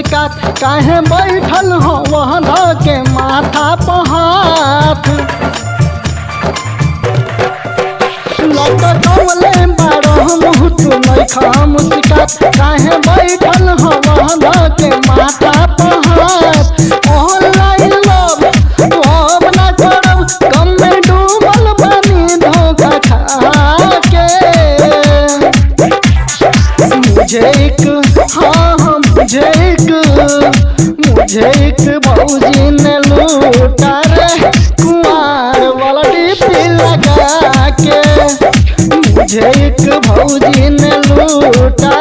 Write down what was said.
मुस्कात काहे बैठल हो वहाँ ध के माथा पर हाथ लटकवले बारह मुँह तू नइखा मुस्कात काहे बैठल हो वहाँ ध के माथा पर हाथ ऑनलाइन लव अब ना करब कम में डूबल बनी धोखा खा के मुझे एक भौजी ने लूटा रे कुमार वाला डीपी लगा के मुझे एक भौजी ने लूटा